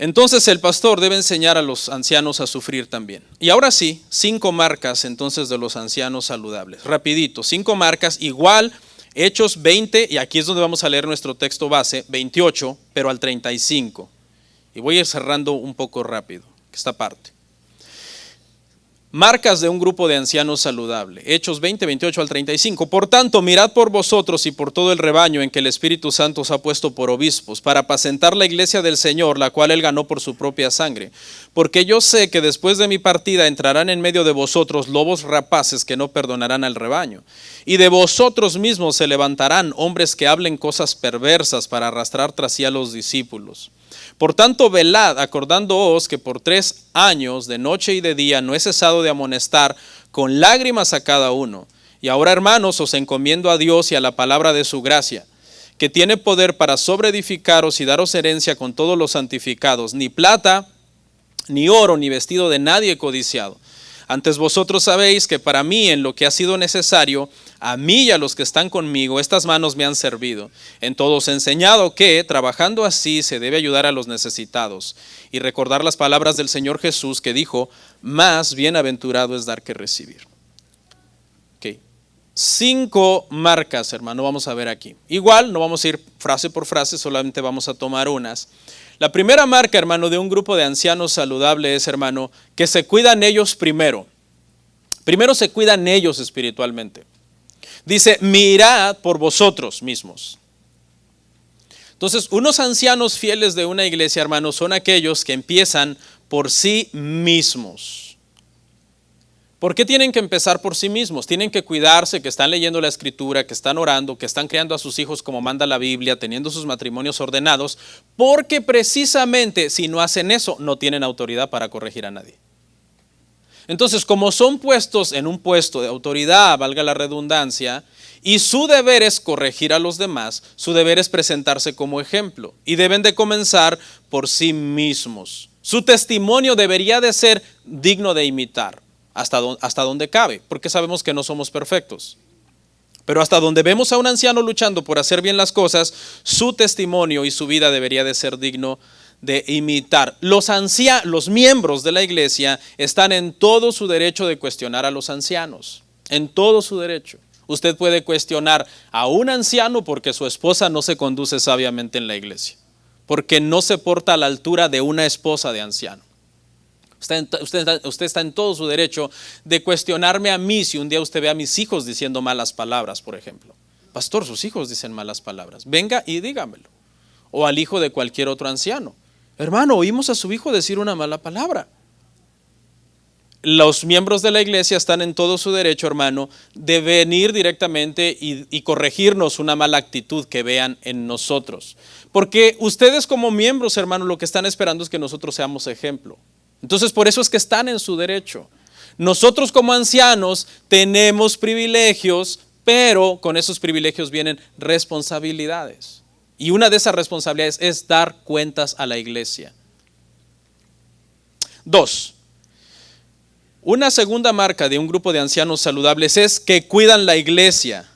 Entonces el pastor debe enseñar a los ancianos a sufrir también. Y ahora sí, 5 marcas entonces de los ancianos saludables. Rapidito, 5 marcas igual, Hechos 20, y aquí es donde vamos a leer nuestro texto base, 28, pero al 35. Y voy a ir cerrando un poco rápido esta parte. Marcas de un grupo de ancianos saludable. Hechos 20, 28 al 35. Por tanto, mirad por vosotros y por todo el rebaño en que el Espíritu Santo os ha puesto por obispos, para apacentar la iglesia del Señor, la cual él ganó por su propia sangre. Porque yo sé que después de mi partida entrarán en medio de vosotros lobos rapaces que no perdonarán al rebaño. Y de vosotros mismos se levantarán hombres que hablen cosas perversas para arrastrar tras sí a los discípulos. Por tanto, velad, acordándoos que por 3 años, de noche y de día, no he cesado de amonestar con lágrimas a cada uno. Y ahora, hermanos, os encomiendo a Dios y a la palabra de su gracia, que tiene poder para sobreedificaros y daros herencia con todos los santificados. Ni plata, ni oro, ni vestido de nadie he codiciado. Antes vosotros sabéis que para mí, en lo que ha sido necesario, a mí y a los que están conmigo, estas manos me han servido. En todo os he enseñado que, trabajando así, se debe ayudar a los necesitados. Y recordar las palabras del Señor Jesús que dijo, más bienaventurado es dar que recibir. Okay. 5 marcas, hermano, vamos a ver aquí. Igual, no vamos a ir frase por frase, solamente vamos a tomar unas. La primera marca, hermano, de un grupo de ancianos saludable es, hermano, que se cuidan ellos primero. Primero se cuidan ellos espiritualmente. Dice, mirad por vosotros mismos. Entonces, unos ancianos fieles de una iglesia, hermano, son aquellos que empiezan por sí mismos. ¿Por qué tienen que empezar por sí mismos? Tienen que cuidarse, que están leyendo la escritura, que están orando, que están criando a sus hijos como manda la Biblia, teniendo sus matrimonios ordenados, porque precisamente si no hacen eso, no tienen autoridad para corregir a nadie. Entonces, como son puestos en un puesto de autoridad, valga la redundancia, y su deber es corregir a los demás, su deber es presentarse como ejemplo, y deben de comenzar por sí mismos. Su testimonio debería de ser digno de imitar. Hasta donde cabe, porque sabemos que no somos perfectos. Pero hasta donde vemos a un anciano luchando por hacer bien las cosas, su testimonio y su vida debería de ser digno de imitar. Los miembros de la iglesia están en todo su derecho de cuestionar a los ancianos, en todo su derecho. Usted puede cuestionar a un anciano porque su esposa no se conduce sabiamente en la iglesia, porque no se porta a la altura de una esposa de anciano. Usted está en todo su derecho de cuestionarme a mí si un día usted ve a mis hijos diciendo malas palabras, por ejemplo. Pastor, sus hijos dicen malas palabras. Venga y dígamelo. O al hijo de cualquier otro anciano. Hermano, oímos a su hijo decir una mala palabra. Los miembros de la iglesia están en todo su derecho, hermano, de venir directamente y corregirnos una mala actitud que vean en nosotros. Porque ustedes como miembros, hermano, lo que están esperando es que nosotros seamos ejemplo. Entonces, por eso es que están en su derecho. Nosotros como ancianos tenemos privilegios, pero con esos privilegios vienen responsabilidades. Y una de esas responsabilidades es dar cuentas a la iglesia. 2. Una segunda marca de un grupo de ancianos saludables es que cuidan la iglesia.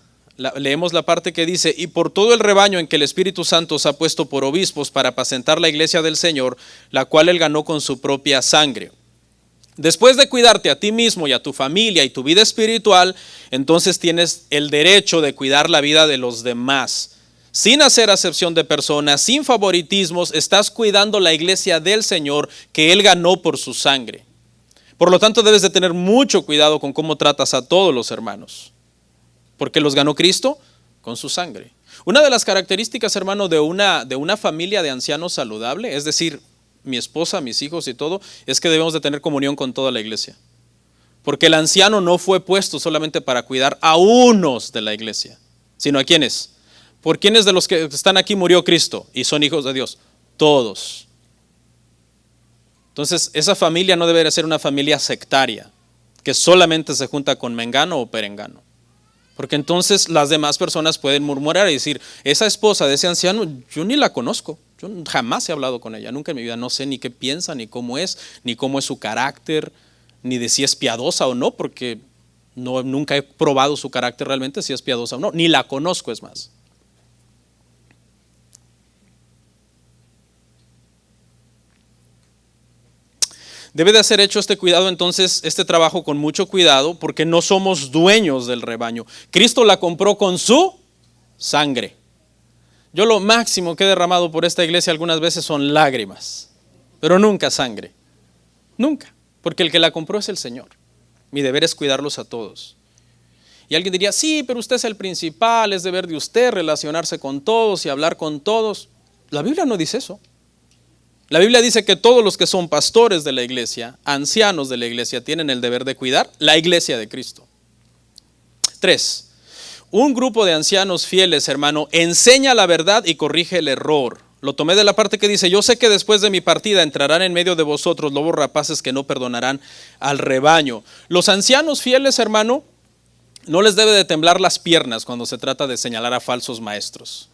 Leemos la parte que dice, y por todo el rebaño en que el Espíritu Santo os ha puesto por obispos para apacentar la iglesia del Señor, la cual él ganó con su propia sangre. Después de cuidarte a ti mismo y a tu familia y tu vida espiritual, entonces tienes el derecho de cuidar la vida de los demás. Sin hacer acepción de personas, sin favoritismos, estás cuidando la iglesia del Señor que él ganó por su sangre. Por lo tanto, debes de tener mucho cuidado con cómo tratas a todos los hermanos. Porque los ganó Cristo con su sangre. Una de las características, hermano, de una familia de ancianos saludable, es decir, mi esposa, mis hijos y todo, es que debemos de tener comunión con toda la iglesia. Porque el anciano no fue puesto solamente para cuidar a unos de la iglesia, sino a quienes. ¿Por quiénes de los que están aquí murió Cristo y son hijos de Dios? Todos. Entonces, esa familia no debería ser una familia sectaria, que solamente se junta con mengano o perengano. Porque entonces las demás personas pueden murmurar y decir, esa esposa de ese anciano, yo ni la conozco, yo jamás he hablado con ella, nunca en mi vida, no sé ni qué piensa, ni cómo es su carácter, ni de si es piadosa o no, porque nunca he probado su carácter realmente, si es piadosa o no, ni la conozco, es más. Debe de ser hecho este cuidado, entonces, este trabajo con mucho cuidado, porque no somos dueños del rebaño. Cristo la compró con su sangre. Yo lo máximo que he derramado por esta iglesia algunas veces son lágrimas, pero nunca sangre. Nunca, porque el que la compró es el Señor. Mi deber es cuidarlos a todos. Y alguien diría, sí, pero usted es el principal, es deber de usted relacionarse con todos y hablar con todos. La Biblia no dice eso. La Biblia dice que todos los que son pastores de la iglesia, ancianos de la iglesia, tienen el deber de cuidar la iglesia de Cristo. 3. Un grupo de ancianos fieles, hermano, enseña la verdad y corrige el error. Lo tomé de la parte que dice, yo sé que después de mi partida entrarán en medio de vosotros lobos rapaces que no perdonarán al rebaño. Los ancianos fieles, hermano, no les debe de temblar las piernas cuando se trata de señalar a falsos maestros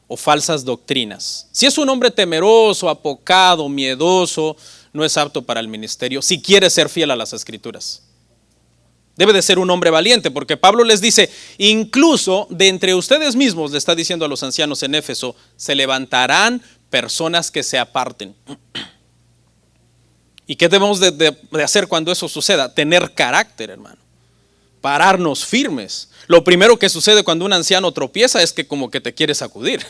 o falsas doctrinas. Si es un hombre temeroso, apocado, miedoso, no es apto para el ministerio si quiere ser fiel a las Escrituras. Debe de ser un hombre valiente, porque Pablo les dice, incluso de entre ustedes mismos, le está diciendo a los ancianos en Éfeso, se levantarán personas que se aparten. ¿Y qué debemos de hacer cuando eso suceda? Tener carácter, hermano. Pararnos firmes. Lo primero que sucede cuando un anciano tropieza es que como que te quiere sacudir,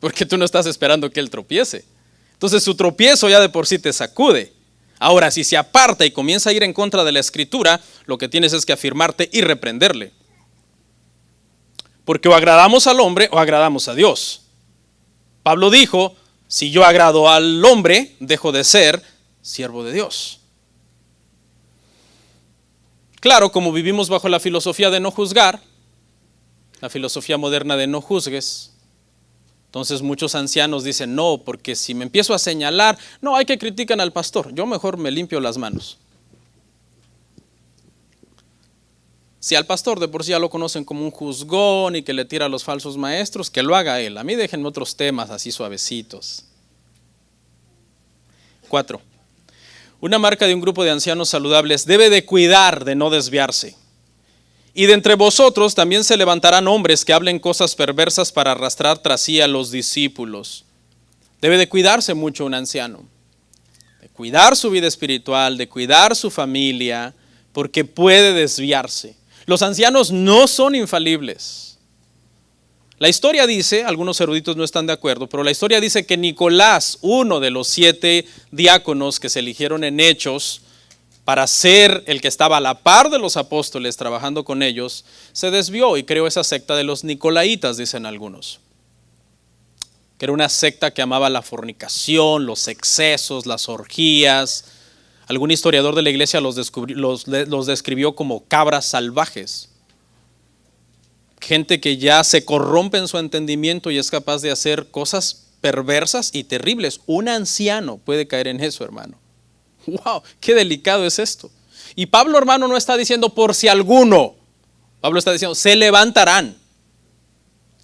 porque tú no estás esperando que él tropiece. Entonces su tropiezo ya de por sí te sacude. Ahora, si se aparta y comienza a ir en contra de la Escritura, lo que tienes es que afirmarte y reprenderle. Porque o agradamos al hombre o agradamos a Dios. Pablo dijo, si yo agrado al hombre, dejo de ser siervo de Dios. Claro, como vivimos bajo la filosofía de no juzgar, la filosofía moderna de no juzgues, entonces muchos ancianos dicen, no, porque si me empiezo a señalar, no, hay que criticar al pastor, yo mejor me limpio las manos. Si al pastor de por sí ya lo conocen como un juzgón y que le tira a los falsos maestros, que lo haga él. A mí déjenme otros temas así suavecitos. 4. Una marca de un grupo de ancianos saludables debe de cuidar de no desviarse. Y de entre vosotros también se levantarán hombres que hablen cosas perversas para arrastrar tras sí a los discípulos. Debe de cuidarse mucho un anciano. De cuidar su vida espiritual, de cuidar su familia, porque puede desviarse. Los ancianos no son infalibles. La historia dice, algunos eruditos no están de acuerdo, pero la historia dice que Nicolás, uno de los 7 diáconos que se eligieron en Hechos para ser el que estaba a la par de los apóstoles trabajando con ellos, se desvió y creó esa secta de los nicolaitas, dicen algunos. Que era una secta que amaba la fornicación, los excesos, las orgías. Algún historiador de la iglesia los describió como cabras salvajes. Gente que ya se corrompe en su entendimiento y es capaz de hacer cosas perversas y terribles. Un anciano puede caer en eso, hermano. ¡Wow! ¡Qué delicado es esto! Y Pablo, hermano, no está diciendo por si alguno. Pablo está diciendo, se levantarán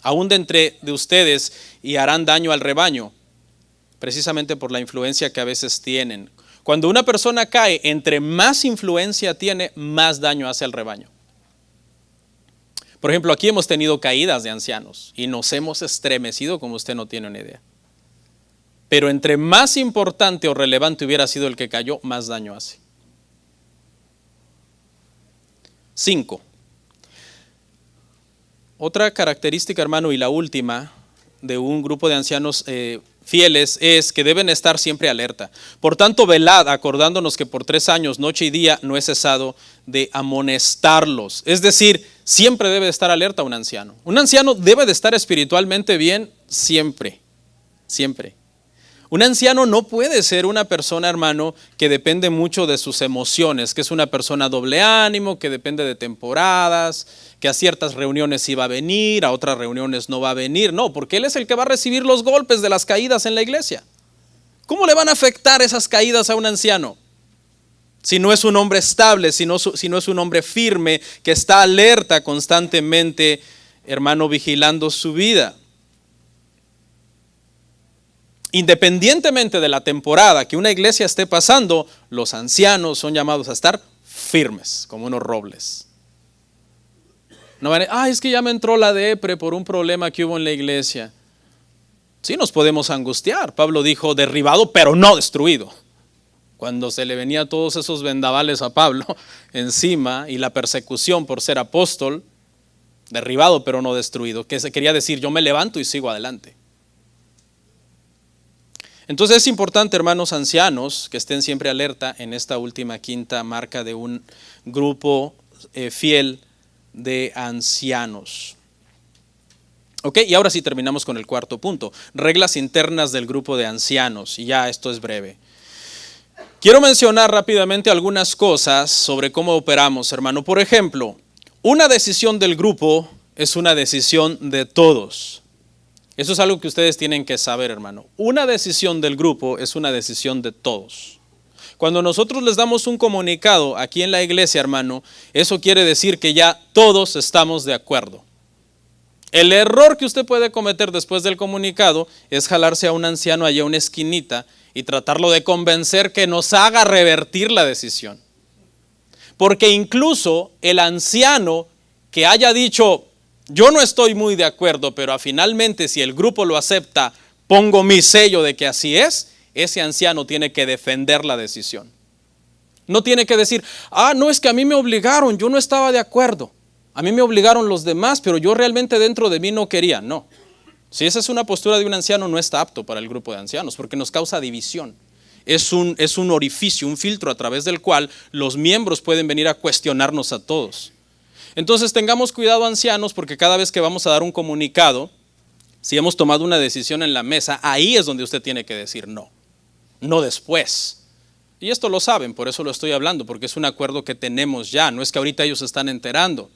aún de entre de ustedes y harán daño al rebaño, precisamente por la influencia que a veces tienen. Cuando una persona cae, entre más influencia tiene, más daño hace al rebaño. Por ejemplo, aquí hemos tenido caídas de ancianos y nos hemos estremecido como usted no tiene una idea. Pero entre más importante o relevante hubiera sido el que cayó, más daño hace. 5. Otra característica, hermano, y la última de un grupo de ancianos fieles es que deben estar siempre alerta. Por tanto, velad, acordándonos que por 3 años, noche y día, no he cesado de amonestarlos. Es decir, siempre debe de estar alerta un anciano. Un anciano debe de estar espiritualmente bien siempre, siempre. Un anciano no puede ser una persona, hermano, que depende mucho de sus emociones, que es una persona doble ánimo, que depende de temporadas, que a ciertas reuniones sí va a venir, a otras reuniones no va a venir. No, porque él es el que va a recibir los golpes de las caídas en la iglesia. ¿Cómo le van a afectar esas caídas a un anciano? Si no es un hombre estable, si no es un hombre firme, que está alerta constantemente, hermano, vigilando su vida. Independientemente de la temporada que una iglesia esté pasando, los ancianos son llamados a estar firmes, como unos robles. No van a, es que ya me entró la depre por un problema que hubo en la iglesia. Sí nos podemos angustiar. Pablo dijo derribado, pero no destruido. Cuando se le venía todos esos vendavales a Pablo encima y la persecución por ser apóstol, derribado pero no destruido, que se quería decir yo me levanto y sigo adelante. Entonces es importante, hermanos ancianos, que estén siempre alerta en esta última quinta marca de un grupo fiel de ancianos. Ok, y ahora sí terminamos con el cuarto punto, reglas internas del grupo de ancianos, y ya esto es breve. Quiero mencionar rápidamente algunas cosas sobre cómo operamos, hermano. Por ejemplo, una decisión del grupo es una decisión de todos. Eso es algo que ustedes tienen que saber, hermano. Una decisión del grupo es una decisión de todos. Cuando nosotros les damos un comunicado aquí en la iglesia, hermano, eso quiere decir que ya todos estamos de acuerdo. El error que usted puede cometer después del comunicado es jalarse a un anciano allá a una esquinita y tratarlo de convencer que nos haga revertir la decisión. Porque incluso el anciano que haya dicho, yo no estoy muy de acuerdo, pero finalmente si el grupo lo acepta, pongo mi sello de que así es, ese anciano tiene que defender la decisión. No tiene que decir, no es que a mí me obligaron, yo no estaba de acuerdo. A mí me obligaron los demás, pero yo realmente dentro de mí no quería. No. Si esa es una postura de un anciano, no está apto para el grupo de ancianos, porque nos causa división. Es un orificio, un filtro a través del cual los miembros pueden venir a cuestionarnos a todos. Entonces tengamos cuidado, ancianos, porque cada vez que vamos a dar un comunicado, si hemos tomado una decisión en la mesa, ahí es donde usted tiene que decir no, no después. Y esto lo saben, por eso lo estoy hablando, porque es un acuerdo que tenemos ya, no es que ahorita ellos se están enterando.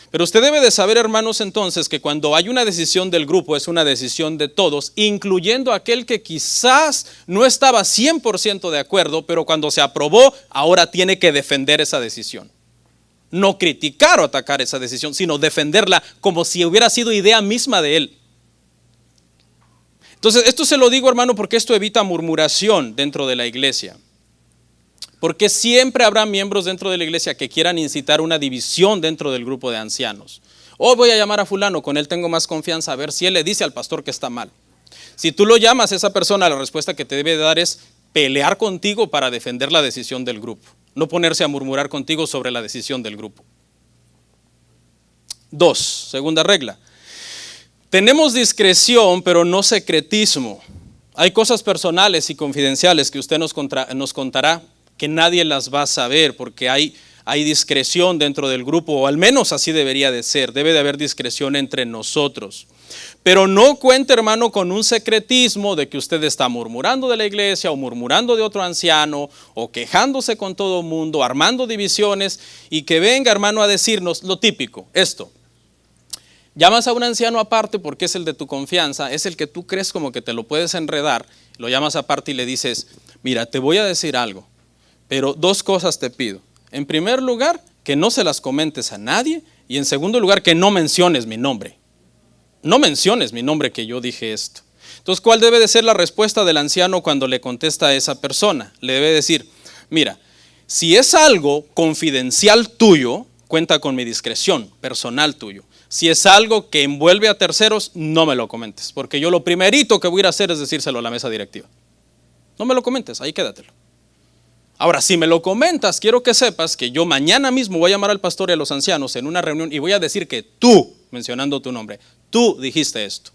Pero usted debe de saber, hermanos, entonces, que cuando hay una decisión del grupo, es una decisión de todos, incluyendo aquel que quizás no estaba 100% de acuerdo, pero cuando se aprobó, ahora tiene que defender esa decisión. No criticar o atacar esa decisión, sino defenderla como si hubiera sido idea misma de él. Entonces, esto se lo digo, hermano, porque esto evita murmuración dentro de la iglesia. Porque siempre habrá miembros dentro de la iglesia que quieran incitar una división dentro del grupo de ancianos. Voy a llamar a fulano, con él tengo más confianza, a ver si él le dice al pastor que está mal. Si tú lo llamas a esa persona, la respuesta que te debe dar es pelear contigo para defender la decisión del grupo. No ponerse a murmurar contigo sobre la decisión del grupo. 2, segunda regla. Tenemos discreción, pero no secretismo. Hay cosas personales y confidenciales que usted nos contará que nadie las va a saber porque hay discreción dentro del grupo, o al menos así debería de ser. Debe de haber discreción entre nosotros. Pero no cuente, hermano, con un secretismo de que usted está murmurando de la iglesia o murmurando de otro anciano o quejándose con todo el mundo, armando divisiones y que venga, hermano, a decirnos lo típico, esto. Llamas a un anciano aparte porque es el de tu confianza, es el que tú crees como que te lo puedes enredar, lo llamas aparte y le dices, mira, te voy a decir algo, pero 2 cosas te pido. En primer lugar, que no se las comentes a nadie y en segundo lugar, que no menciones mi nombre. No menciones mi nombre que yo dije esto. Entonces, ¿cuál debe de ser la respuesta del anciano cuando le contesta a esa persona? Le debe decir, mira, si es algo confidencial tuyo, cuenta con mi discreción personal tuyo. Si es algo que envuelve a terceros, no me lo comentes, porque yo lo primerito que voy a ir a hacer es decírselo a la mesa directiva. No me lo comentes, ahí quédatelo. Ahora, si me lo comentas, quiero que sepas que yo mañana mismo voy a llamar al pastor y a los ancianos en una reunión y voy a decir que tú, mencionando tu nombre, tú dijiste esto.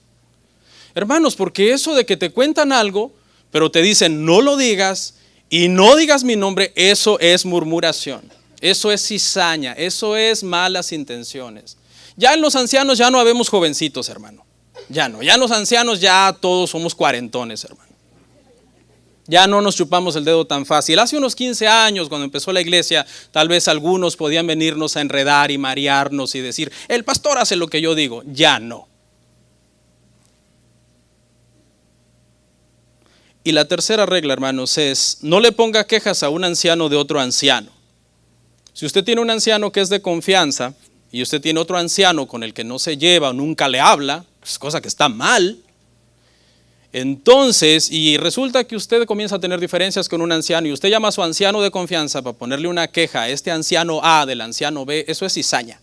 Hermanos, porque eso de que te cuentan algo, pero te dicen no lo digas y no digas mi nombre, eso es murmuración, eso es cizaña, eso es malas intenciones. Ya en los ancianos ya no habemos jovencitos, hermano. Ya en los ancianos ya todos somos cuarentones, hermano. Ya no nos chupamos el dedo tan fácil. Hace unos 15 años, cuando empezó la iglesia, tal vez algunos podían venirnos a enredar y marearnos y decir, el pastor hace lo que yo digo. Ya no. Y la tercera regla, hermanos, es no le ponga quejas a un anciano de otro anciano. Si usted tiene un anciano que es de confianza y usted tiene otro anciano con el que no se lleva o nunca le habla, es cosa que está mal. Entonces, y resulta que usted comienza a tener diferencias con un anciano y usted llama a su anciano de confianza para ponerle una queja a este anciano A del anciano B, eso es cizaña.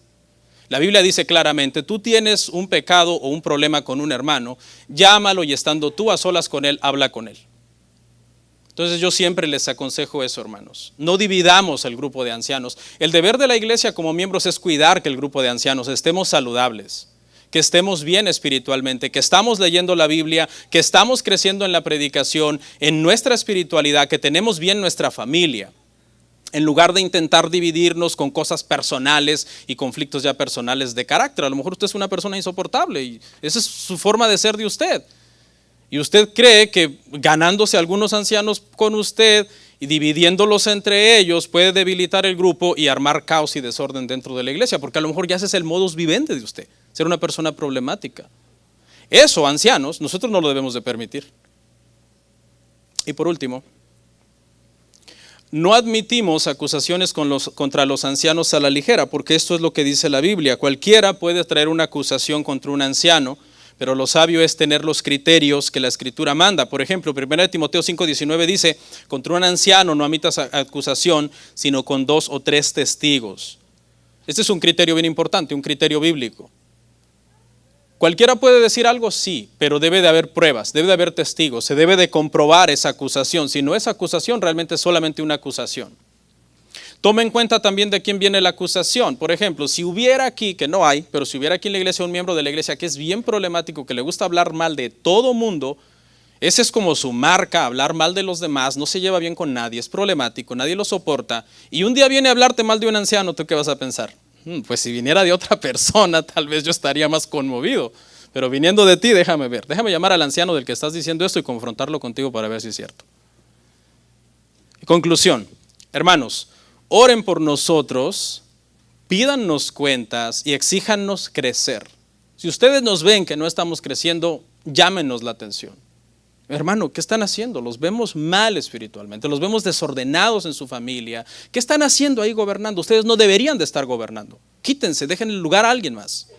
La Biblia dice claramente, tú tienes un pecado o un problema con un hermano, llámalo y estando tú a solas con él, habla con él. Entonces yo siempre les aconsejo eso, hermanos. No dividamos el grupo de ancianos. El deber de la iglesia como miembros es cuidar que el grupo de ancianos estemos saludables, que estemos bien espiritualmente, que estamos leyendo la Biblia, que estamos creciendo en la predicación, en nuestra espiritualidad, que tenemos bien nuestra familia. En lugar de intentar dividirnos con cosas personales y conflictos ya personales de carácter. A lo mejor usted es una persona insoportable y esa es su forma de ser de usted. Y usted cree que ganándose algunos ancianos con usted y dividiéndolos entre ellos puede debilitar el grupo y armar caos y desorden dentro de la iglesia, porque a lo mejor ya ese es el modus vivendi de usted, ser una persona problemática. Eso, ancianos, nosotros no lo debemos de permitir. Y por último, no admitimos acusaciones contra los ancianos a la ligera, porque esto es lo que dice la Biblia. Cualquiera puede traer una acusación contra un anciano, pero lo sabio es tener los criterios que la Escritura manda. Por ejemplo, 1 Timoteo 5:19 dice, contra un anciano no admitas acusación, sino con 2 o 3 testigos. Este es un criterio bien importante, un criterio bíblico. ¿Cualquiera puede decir algo? Sí, pero debe de haber pruebas, debe de haber testigos, se debe de comprobar esa acusación. Si no es acusación, realmente es solamente una acusación. Tome en cuenta también de quién viene la acusación. Por ejemplo, si hubiera aquí, que no hay, pero si hubiera aquí en la iglesia un miembro de la iglesia que es bien problemático, que le gusta hablar mal de todo mundo, ese es como su marca, hablar mal de los demás, no se lleva bien con nadie, es problemático, nadie lo soporta, y un día viene a hablarte mal de un anciano, ¿tú qué vas a pensar? Pues si viniera de otra persona, tal vez yo estaría más conmovido, pero viniendo de ti, déjame ver, déjame llamar al anciano del que estás diciendo esto y confrontarlo contigo para ver si es cierto. Conclusión, hermanos, oren por nosotros, pídannos cuentas y exíjanos crecer. Si ustedes nos ven que no estamos creciendo, llámenos la atención. Hermano, ¿qué están haciendo? Los vemos mal espiritualmente, los vemos desordenados en su familia. ¿Qué están haciendo ahí gobernando? Ustedes no deberían de estar gobernando. Quítense, dejen el lugar a alguien más.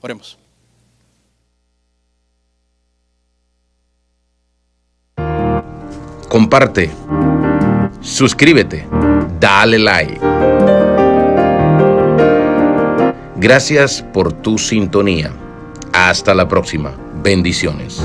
Oremos. Comparte, suscríbete, dale like. Gracias por tu sintonía. Hasta la próxima. Bendiciones.